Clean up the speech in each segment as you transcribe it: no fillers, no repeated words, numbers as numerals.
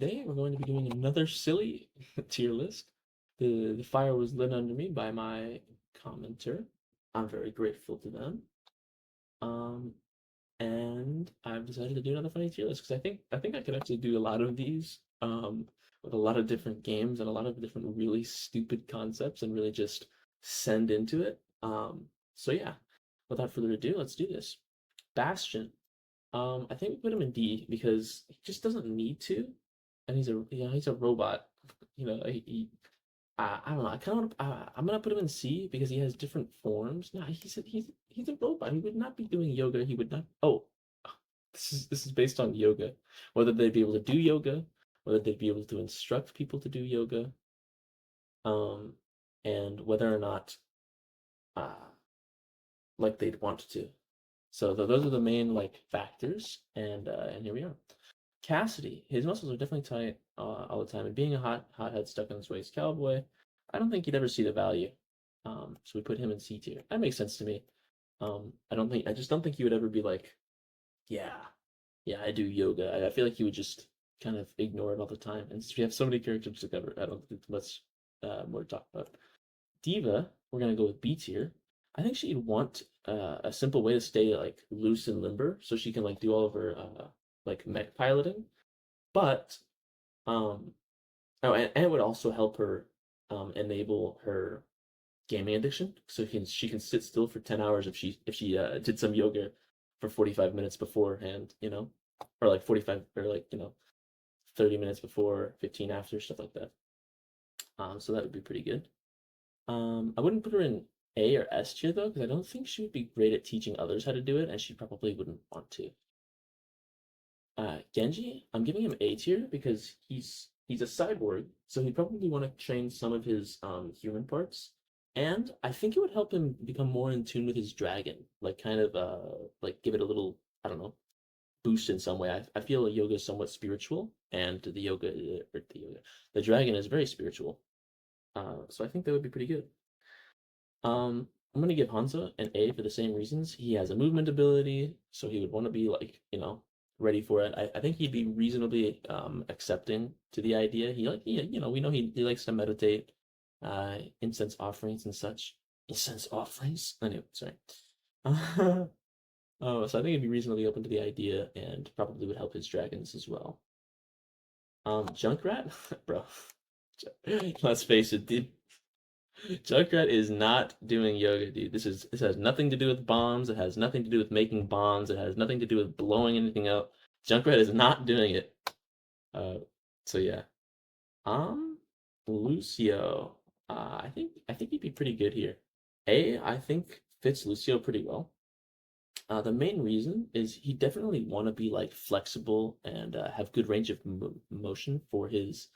Today we're going to be doing another silly tier list. The fire was lit under me by my commenter. I'm very grateful to them. Um, and I've decided to do another funny tier list because I think I could actually do a lot of these with a lot of different games and a lot of different really stupid concepts and really just send into it. So yeah, without further ado, let's do this. Bastion. I think we put him in D because he just doesn't need to, and he's a robot. I don't know. I'm gonna put him in C because he has different forms. No, he's a robot. He would not be doing yoga. He would not. Oh, this is based on yoga. Whether they'd be able to do yoga, whether they'd be able to instruct people to do yoga, um, and whether or not uh like they'd want to. So those are the main like factors, and here we are. Cassidy, his muscles are definitely tight all the time, and being a hothead stuck in his ways cowboy, I don't think he'd ever see the value. So we put him in C tier. That makes sense to me. I just don't think he would ever be like, yeah, yeah, I do yoga. I feel like he would just kind of ignore it all the time. And since we have so many characters to cover, I don't think much more to talk about. Diva, we're gonna go with B tier. I think she'd want a simple way to stay like loose and limber, so she can like do all of her like mech piloting. But um, oh, and it would also help her enable her gaming addiction, so she can sit still for 10 hours if she did some yoga for 45 minutes beforehand, or like 45 or like 30 minutes before, 15 after, stuff like that. So that would be pretty good. I wouldn't put her in A or S tier though, because I don't think she would be great at teaching others how to do it, and she probably wouldn't want to. Genji, I'm giving him A tier because he's a cyborg, so he'd probably want to train some of his human parts, and I think it would help him become more in tune with his dragon, like kind of like give it a little, I don't know, boost in some way. I feel yoga is somewhat spiritual, and the dragon is very spiritual. So I think that would be pretty good. I'm gonna give Hanzo an A for the same reasons. He has a movement ability, so he would want to be like, ready for it. I think he'd be reasonably accepting to the idea. We know he likes to meditate, incense offerings and such. Incense offerings? Anyway, sorry. Oh, so I think he'd be reasonably open to the idea and probably would help his dragons as well. Junkrat, bro. Let's face it, dude. Junkrat is not doing yoga, dude. This has nothing to do with bombs. It has nothing to do with making bombs. It has nothing to do with blowing anything up. Junkrat is not doing it. Uh, so yeah. Um, Lucio. I think he'd be pretty good here. I think fits Lucio pretty well. The main reason is he definitely want to be like flexible and have good range of motion for his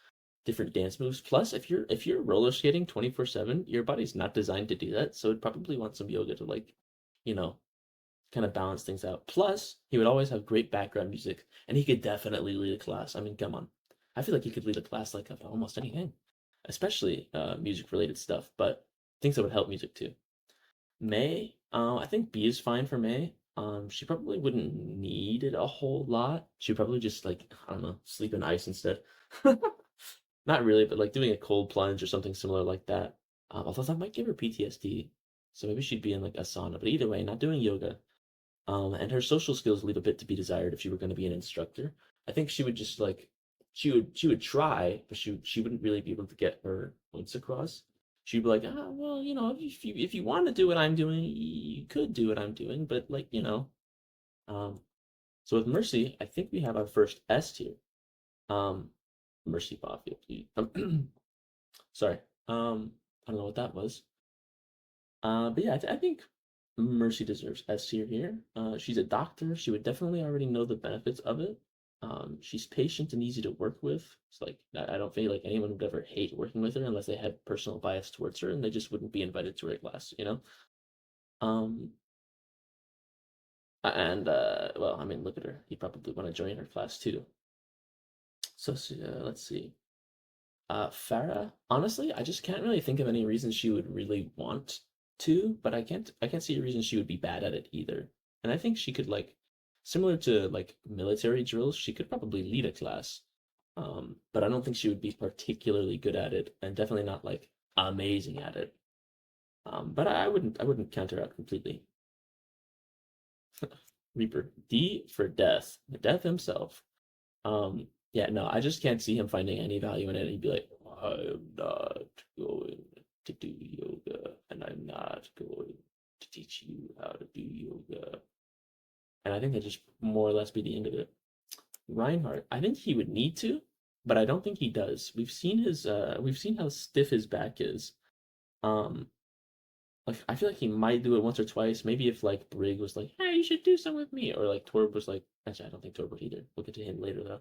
different dance moves. Plus, if you're roller skating 24/7, your body's not designed to do that, so it'd probably want some yoga to like, you know, kind of balance things out. Plus, he would always have great background music, and he could definitely lead a class. I mean, come on, I feel like he could lead a class like of almost anything, especially music related stuff, but things that would help music too. May, I think B is fine for May. She probably wouldn't need it a whole lot. She'd probably just like, I don't know, sleep in ice instead. Not really, but like doing a cold plunge or something similar like that. Although that might give her PTSD. So maybe she'd be in like a sauna. But either way, not doing yoga. And her social skills leave a bit to be desired if she were going to be an instructor. I think she would just like she would try, but she wouldn't really be able to get her points across. She'd be like, well, if you want to do what I'm doing, you could do what I'm doing, but like, um. So with Mercy, I think we have our first S tier. Um, Mercy Mafia. Sorry. I don't know what that was. But yeah, I think Mercy deserves S tier here. She's a doctor. She would definitely already know the benefits of it. She's patient and easy to work with. It's like I don't feel like anyone would ever hate working with her unless they had personal bias towards her and they just wouldn't be invited to her class. Um, and well, I mean, look at her. He'd probably want to join her class too. So let's see. Farah, honestly, I just can't really think of any reason she would really want to, but I can't see a reason she would be bad at it either. And I think she could like similar to like military drills, she could probably lead a class. But I don't think she would be particularly good at it, and definitely not like amazing at it. But I wouldn't counter out completely. Reaper D for death, death himself. Yeah, no, I just can't see him finding any value in it. He'd be like, I'm not going to do yoga, and I'm not going to teach you how to do yoga. And I think that just more or less be the end of it. Reinhardt, I think he would need to, but I don't think he does. We've seen how stiff his back is. Um, like I feel like he might do it once or twice. Maybe if like Brig was like, "Hey, you should do some with me," or like Torb was like, actually, I don't think Torb would either. We'll get to him later though.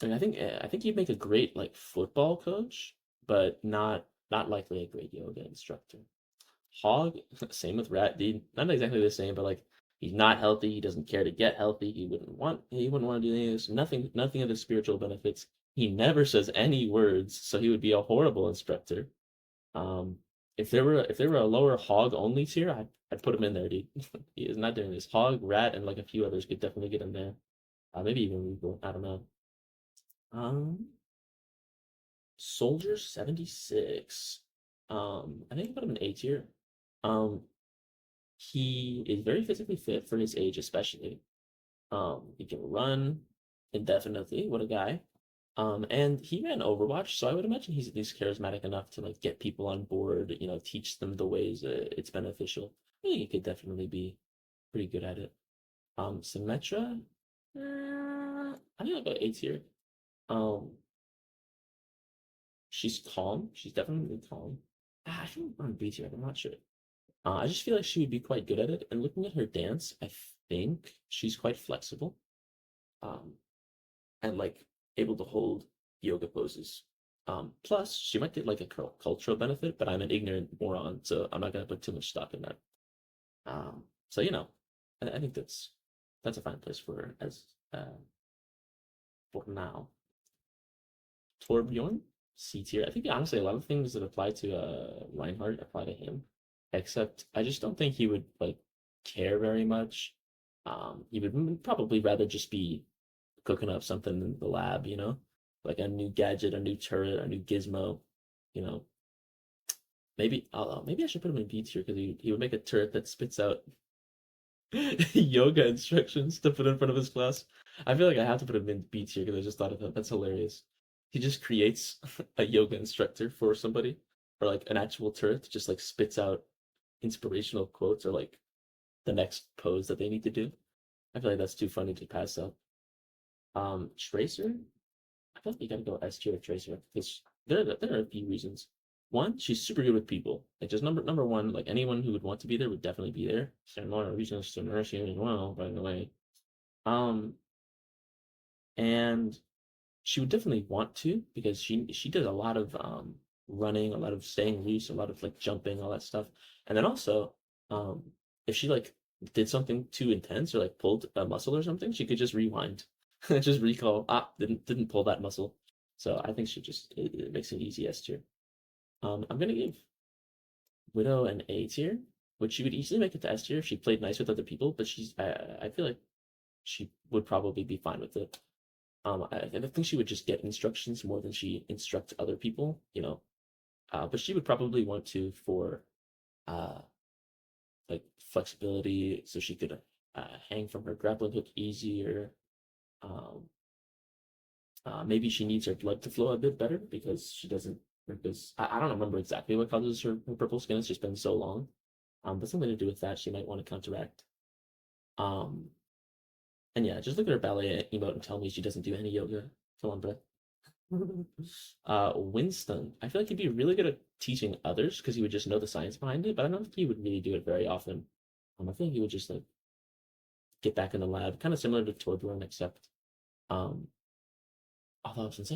And I think he'd make a great like football coach, but not likely a great yoga instructor. Hog, same with Rat. Not exactly the same, but like he's not healthy. He doesn't care to get healthy. He wouldn't want to do any of this. Nothing of the spiritual benefits. He never says any words, so he would be a horrible instructor. Um, if there were a lower hog only tier, I'd put him in there, dude. He is not doing this. Hog, rat, and like a few others could definitely get him there. Maybe even Regal. I don't know. Um, Soldier 76. I think I put him in A tier. Um, he is very physically fit for his age, especially. He can run indefinitely. What a guy. And he ran Overwatch, so I would imagine he's at least charismatic enough to like get people on board, teach them the ways it's beneficial. I think he could definitely be pretty good at it. Symmetra, I think I'll go A tier. Um, she's calm. She's definitely calm. I think on B tier. I'm not sure. I just feel like she would be quite good at it. And looking at her dance, I think she's quite flexible. Um, and like able to hold yoga poses. Plus, she might get like a cultural benefit, but I'm an ignorant moron, so I'm not gonna put too much stock in that. So I think that's a fine place for her as for now. Torbjorn, C tier. I think honestly a lot of things that apply to Reinhardt apply to him, except I just don't think he would like care very much. He would probably rather just be cooking up something in the lab, like a new gadget, a new turret, a new gizmo, you know. Maybe I should put him in B tier because he would make a turret that spits out yoga instructions to put in front of his class. I feel like I have to put him in B tier because I just thought of that. That's hilarious. He just creates a yoga instructor for somebody, or like an actual turret, just like spits out inspirational quotes or like the next pose that they need to do. I feel like that's too funny to pass up. Tracer, I feel like you gotta go S tier with Tracer because there are a few reasons. One, she's super good with people. Like just number one, like anyone who would want to be there would definitely be there. Similar reasons to nurse you as well, by the way. Um, and she would definitely want to because she does a lot of running, a lot of staying loose, a lot of like jumping, all that stuff. And then also, um, if she like did something too intense or like pulled a muscle or something, she could just rewind, just recall. Didn't pull that muscle. So I think it makes it easy S tier. I'm gonna give Widow an A tier, which she would easily make it to S tier if she played nice with other people. But I feel like she would probably be fine with it. I think she would just get instructions more than she instruct other people, but she would probably want to for uh, like flexibility, so she could hang from her grappling hook easier. Um, Maybe she needs her blood to flow a bit better because she doesn't. Because I don't remember exactly what causes her purple skin. It's just been so long. But something to do with that she might want to counteract. Um, and yeah, just look at her ballet emote and tell me she doesn't do any yoga. Come on, bro. Winston. I feel like he'd be really good at teaching others because he would just know the science behind it, but I don't think he would really do it very often. I think he would just like get back in the lab, kind of similar to Torbjorn, except um although since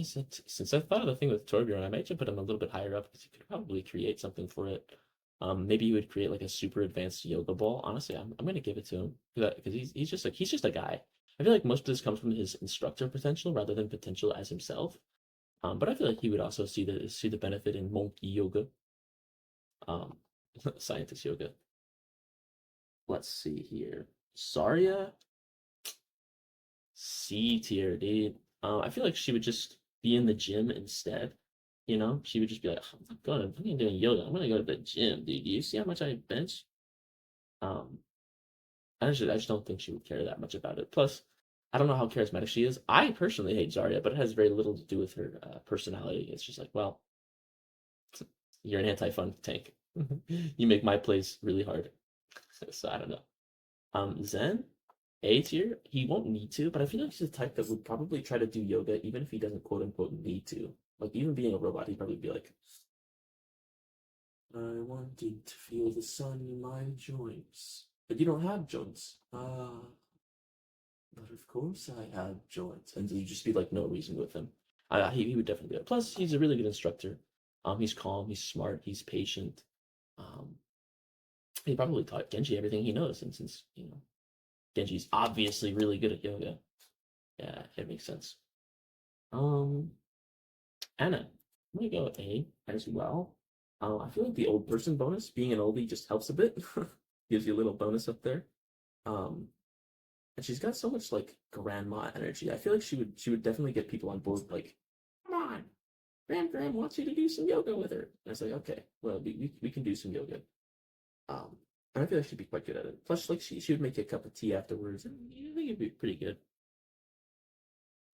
I thought of the thing with Torbjorn, I might just put him a little bit higher up because he could probably create something for it. Maybe he would create like a super advanced yoga ball. Honestly, I'm gonna give it to him because he's just a guy. I feel like most of this comes from his instructor potential rather than potential as himself. But I feel like he would also see the benefit in monkey yoga, um, scientist yoga. Let's see here. Zarya, C tier, dude. I feel like she would just be in the gym instead. You know, she would just be like, I'm not going to, I'm not doing yoga. I'm gonna go to the gym, dude. Do you see how much I bench? Um, I just don't think she would care that much about it. Plus, I don't know how charismatic she is. I personally hate Zarya, but it has very little to do with her personality. It's just like, well, you're an anti-fun tank. You make my plays really hard. So I don't know. Zen, A tier. He won't need to, but I feel like he's the type that would probably try to do yoga even if he doesn't quote unquote need to. Like even being a robot, he'd probably be like, I wanted to feel the sun in my joints. But you don't have joints. But of course I have joints. And you just be like no reason with him. He would definitely do it. Plus, he's a really good instructor. He's calm, he's smart, he's patient. Um, he probably taught Genji everything he knows, and since Genji's obviously really good at yoga, yeah, it makes sense. Um, Anna, I'm gonna go A as well. I feel like the old person bonus, being an oldie, just helps a bit. Gives you a little bonus up there. Um, and she's got so much like grandma energy. I feel like she would definitely get people on board. Like, come on, Graham wants you to do some yoga with her. And I was like, okay, well, we can do some yoga. Um, and I feel like she'd be quite good at it. Plus, like she would make you a cup of tea afterwards, and I think it'd be pretty good.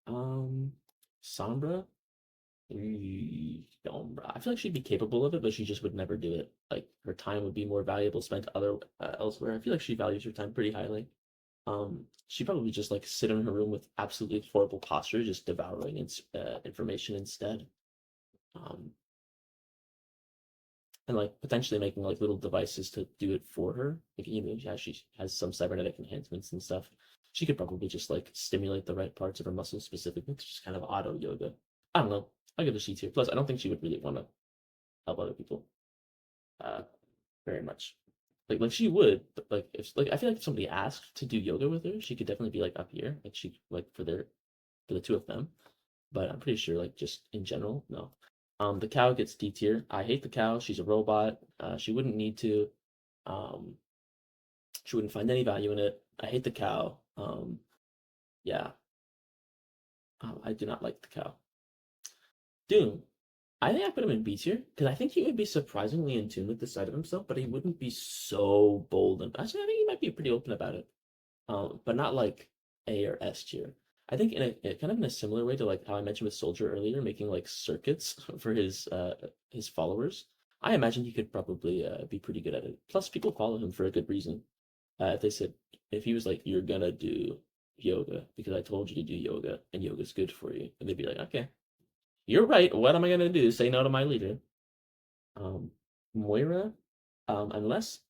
Um, Sombra, Sombra. I feel like she'd be capable of it, but she just would never do it. Like her time would be more valuable spent other elsewhere. I feel like she values her time pretty highly. She'd probably just like sit in her room with absolutely horrible posture, just devouring information instead. Um, and like potentially making like little devices to do it for her. Like yeah, she has some cybernetic enhancements and stuff. She could probably just like stimulate the right parts of her muscles specifically to just kind of auto yoga. I don't know. I'll give her C tier. Plus, I don't think she would really want to help other people uh very much. Like she would, but like if like I feel like if somebody asked to do yoga with her, she could definitely be like up here. Like she like for the two of them. But I'm pretty sure like just in general, no. The cow gets D tier. I hate the cow. She's a robot. She wouldn't need to. Um, she wouldn't find any value in it. I hate the cow. Yeah, I do not like the cow. Doom. I think I put him in B tier because I think he would be surprisingly in tune with the side of himself, but he wouldn't be so bold. And actually, I think he might be pretty open about it. But not like A or S tier. I think kind of in a similar way to like how I mentioned with Soldier earlier, making like circuits for his followers. I imagine he could probably be pretty good at it. Plus, people follow him for a good reason. If they said if he was like, "You're gonna do yoga because I told you to do yoga and yoga's good for you," and they'd be like, "Okay, you're right. What am I gonna do? Say no to my leader?" Um, Moira, unless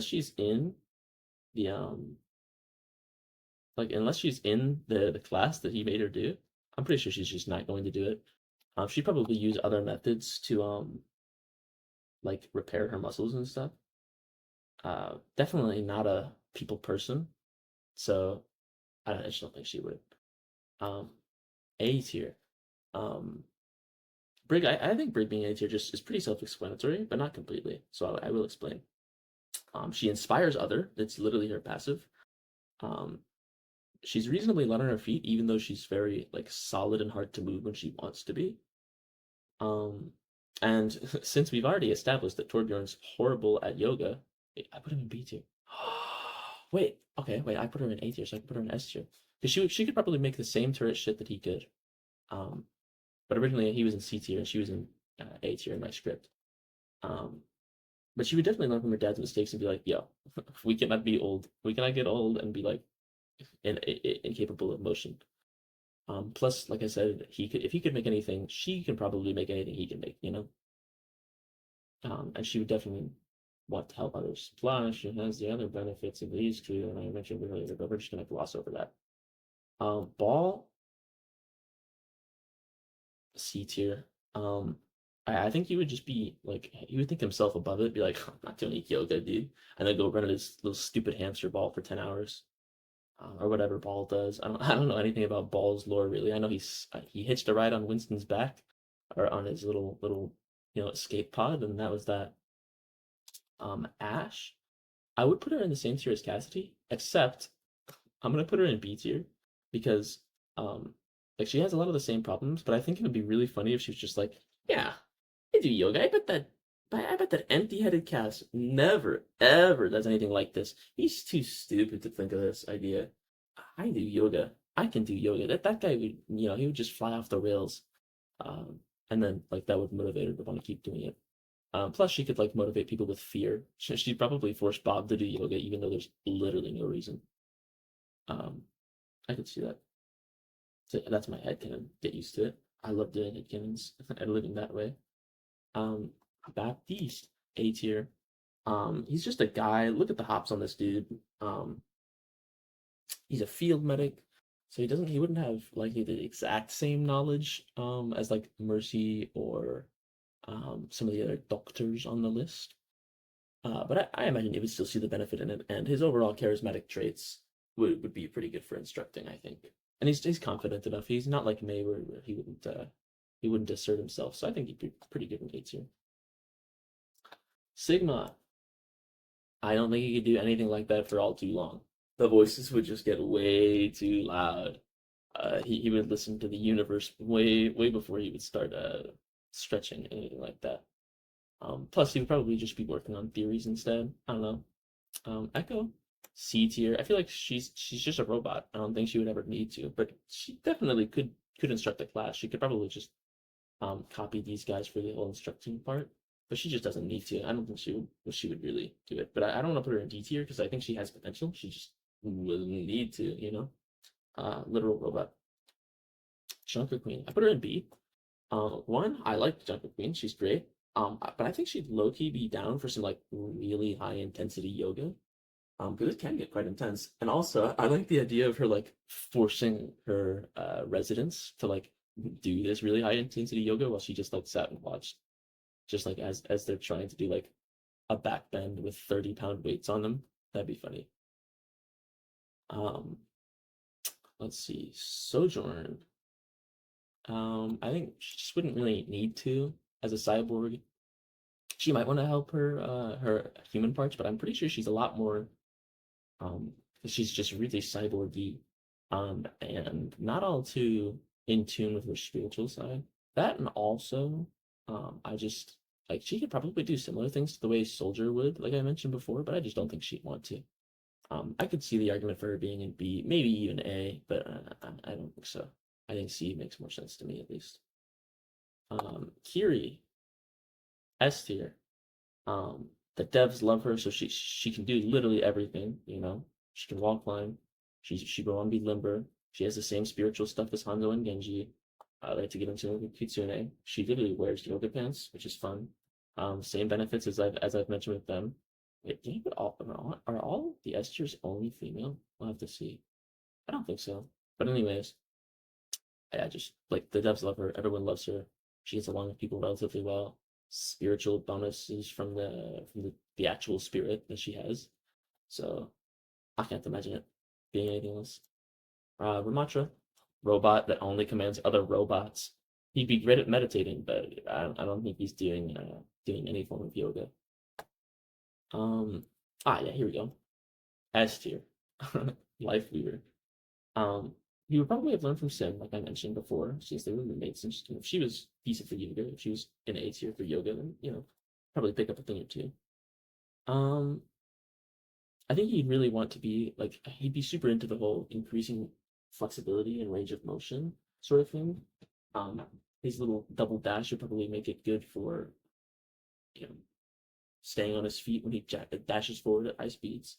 she's in the like unless she's in the class that he made her do, I'm pretty sure she's just not going to do it. She'd probably use other methods to like repair her muscles and stuff. Definitely not a people person, so I just don't think she would. Um, A tier. Um, Brig, I think Brig being A tier just is pretty self-explanatory, but not completely. So I will explain. She inspires other. It's literally her passive. Um, she's reasonably light on her feet, even though she's very like solid and hard to move when she wants to be. Um, and since we've already established that Torbjorn's horrible at yoga, I put him in B tier. Wait, okay, wait, I put her in A tier, so I can put her in S tier. Because she could probably make the same turret shit that he could. Um, but originally he was in C tier and she was in A tier in my script. Um, but she would definitely learn from her dad's mistakes and be like, yo, we cannot be old. We cannot get old and be like incapable of motion. Plus, like I said, he could if he could make anything, she can probably make anything he can make, you know? And she would definitely want to help others. Plus, she has the other benefits of these two, and I mentioned earlier, but we're just gonna gloss over that. Ball C tier. Um, I think he would just be like he would think himself above it, be like, I'm not doing yoga, dude, and then go run at his little stupid hamster ball for 10 hours. Or whatever Ball does. I don't know anything about Ball's lore really. I know he hitched a ride on Winston's back or on his little escape pod, and that was that. Ash, I would put her in the same tier as Cassidy, except I'm gonna put her in B tier because um like she has a lot of the same problems, but I think it would be really funny if she was just like, yeah, I do yoga. I bet that empty-headed Cass never ever does anything like this. He's too stupid to think of this idea. I do yoga. I can do yoga. That guy would, he would just fly off the rails. Um, and then like that would motivate her to want to keep doing it. Plus, she could like motivate people with fear. She'd probably force Bob to do yoga, even though there's literally no reason. Um, I could see that. So that's my headcanon. Get used to it. I love doing headcanons and living that way. Um, Baptiste, A tier. He's just a guy. Look at the hops on this dude. Um, he's a field medic, so he wouldn't have like the exact same knowledge as like Mercy or some of the other doctors on the list. But I imagine he would still see the benefit in it, and his overall charismatic traits would be pretty good for instructing, I think. And he's confident enough. He's not like May where he wouldn't assert himself. So I think he'd be pretty good in A tier. Sigma, I don't think he could do anything like that for all too long. The voices would just get way too loud. He would listen to the universe way before he would start stretching anything like that. Plus, he would probably just be working on theories instead. I don't know. Echo, C tier. I feel like she's just a robot. I don't think she would ever need to, but she definitely could instruct a class. She could probably just copy these guys for the whole instructing part, but she just doesn't need to. I don't think she would really do it. But I don't want to put her in D tier because I think she has potential. She just wouldn't need to, literal robot. Junker Queen. I put her in B. One, I like Junker Queen. She's great. But I think she'd low key be down for some like really high intensity yoga. Because it can get quite intense. And also, I like the idea of her like forcing her residents to like do this really high intensity yoga while she just like sat and watched, just like as they're trying to do like a back bend with 30-pound weights on them. That'd be funny. Um, let's see, Sojourn. I think she just wouldn't really need to as a cyborg. She might want to help her human parts, but I'm pretty sure she's a lot more um she's just really cyborgy and not all too in tune with her spiritual side. That, and also I just like she could probably do similar things to the way Soldier would, like I mentioned before, but I just don't think she'd want to. I could see the argument for her being in B, maybe even A, but I don't think so. I think C makes more sense to me at least. Kiri, S tier. The devs love her, so she can do literally everything. She can walk, climb. She will on be limber. She has the same spiritual stuff as Hanzo and Genji. I like to get into it with Kitsune. She literally wears yoga pants, which is fun. Same benefits as I've mentioned with them. Wait, dang, but are all the S tiers only female? We'll have to see. I don't think so. But anyways, I just like the devs love her. Everyone loves her. She gets along with people relatively well. Spiritual bonuses from the actual spirit that she has. So I can't imagine it being anything else. Ramatra, robot that only commands other robots. He'd be great at meditating, but I don't think he's doing any form of yoga. Um, yeah, here we go. S tier, Life Weaver. Um, he would probably have learned from Sim, like I mentioned before, since they were roommates. And if she was decent for yoga, if she was in A tier for yoga, then probably pick up a thing or two. Um, I think he'd really want to be like he'd be super into the whole increasing flexibility and range of motion sort of thing. Um, his little double dash would probably make it good for you know staying on his feet when he dashes forward at high speeds.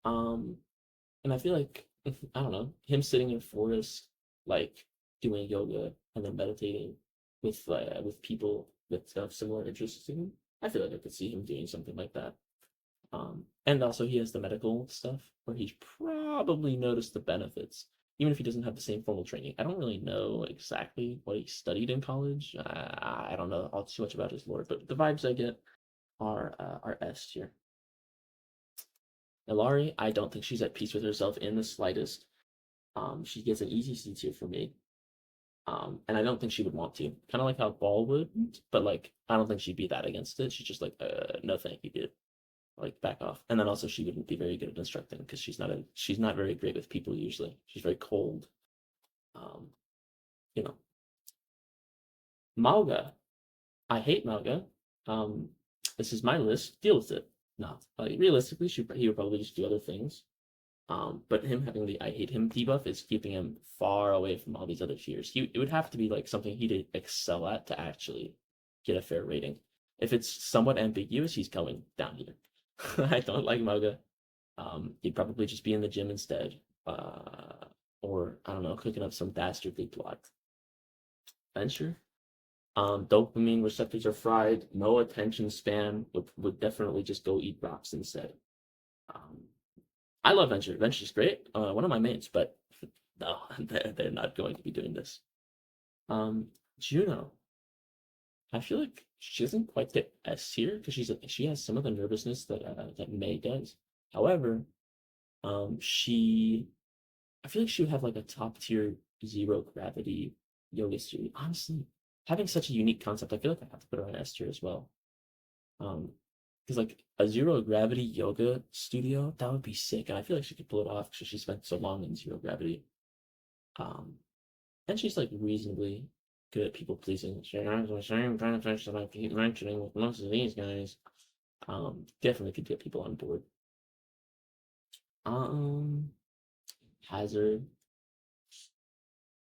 Um, and I feel like I don't know him sitting in a forest, like doing yoga and then meditating with people with similar interests to him. I feel like I could see him doing something like that. And also he has the medical stuff where he's probably noticed the benefits, even if he doesn't have the same formal training. I don't really know exactly what he studied in college. I don't know all too much about his lore, but the vibes I get are S tier. Ilari, I don't think she's at peace with herself in the slightest. She gets an easy C tier for me. And I don't think she would want to. Kind of like how Ball would, but like I don't think she'd be that against it. She's just like, no, thank you, dude. like back off. And then also she wouldn't be very good at instructing because she's not very great with people usually. She's very cold. Um, you know, Mauga. I hate Mauga. Um, this is my list. Deal with it. No, like realistically, he would probably just do other things. But him having the I hate him debuff is keeping him far away from all these other tiers. It would have to be like something he'd excel at to actually get a fair rating. If it's somewhat ambiguous, he's going down here. I don't like Moga. He'd probably just be in the gym instead. Or I don't know, cooking up some dastardly plot. Venture. Dopamine receptors are fried. No attention span. Would definitely just go eat rocks instead. Um, I love Venture. Venture's great. One of my mains, but no, they're not going to be doing this. Um, Juno. I feel like she doesn't quite get S tier because she has some of the nervousness that May does. However, she I feel like she would have like a top tier zero gravity yoga studio. Honestly, having such a unique concept, I feel like I have to put her on S tier as well. Um, because like a zero gravity yoga studio, that would be sick, and I feel like she could pull it off because she spent so long in zero gravity. Um, and she's like reasonably good at people pleasing. She has the same benefits that I keep mentioning with most of these guys. Definitely could get people on board. Um, Hazard,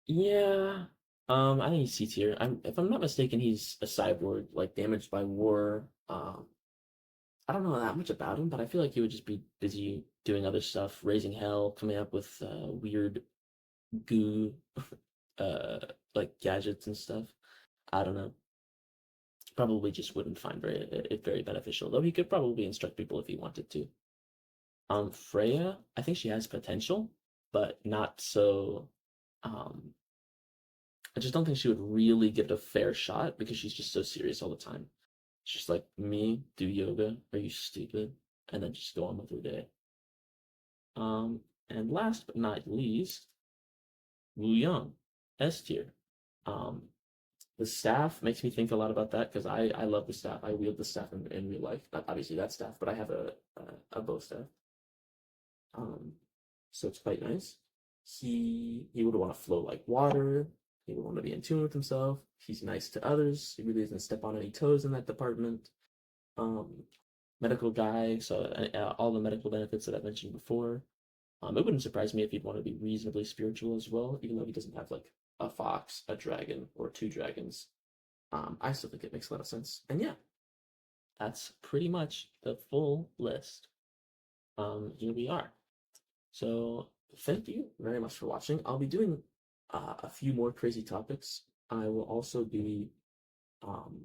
yeah. I think he's C tier. If I'm not mistaken, he's a cyborg, like damaged by war. I don't know that much about him, but I feel like he would just be busy doing other stuff, raising hell, coming up with weird goo, uh, like gadgets and stuff. I don't know. Probably just wouldn't find it very beneficial, though he could probably instruct people if he wanted to. Freya, I think she has potential, but not so. Um, I just don't think she would really give it a fair shot because she's just so serious all the time. She's just like, me, do yoga, are you stupid? And then just go on with her day. And last but not least, Wu Yang, S tier. Um, the staff makes me think a lot about that because I love the staff. I wield the staff in real life. Not obviously that staff, but I have a bow staff. Um, so it's quite nice. He would want to flow like water. He would want to be in tune with himself. He's nice to others. He really doesn't step on any toes in that department. Um, Medical guy, so all the medical benefits that I mentioned before. It wouldn't surprise me if he'd want to be reasonably spiritual as well, even though he doesn't have like a fox, a dragon, or two dragons. I still think it makes a lot of sense. And yeah, that's pretty much the full list. Here we are. So thank you very much for watching. I'll be doing a few more crazy topics. I will also be um,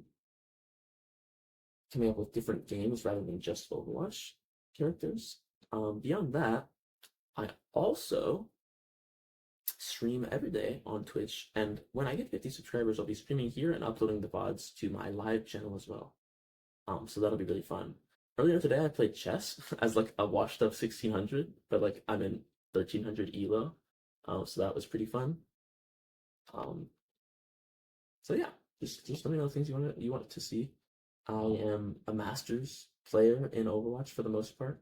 coming up with different games rather than just Overwatch characters. Beyond that, I also stream every day on Twitch, and when I get 50 subscribers, I'll be streaming here and uploading the VODs to my live channel as well. So that'll be really fun. Earlier today, I played chess as like a washed up 1600, but like I'm in 1300 elo, so that was pretty fun. Um, so yeah, just let me know things you want to see. I am a Masters player in Overwatch for the most part.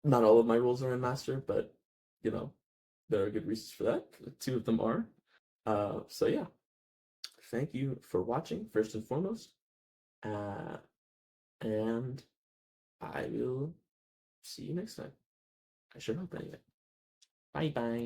Not all of my roles are in Master, but you know, there are good reasons for that. Two of them are. So yeah, thank you for watching first and foremost. Uh, and I will see you next time. I sure hope anyway. Bye bye.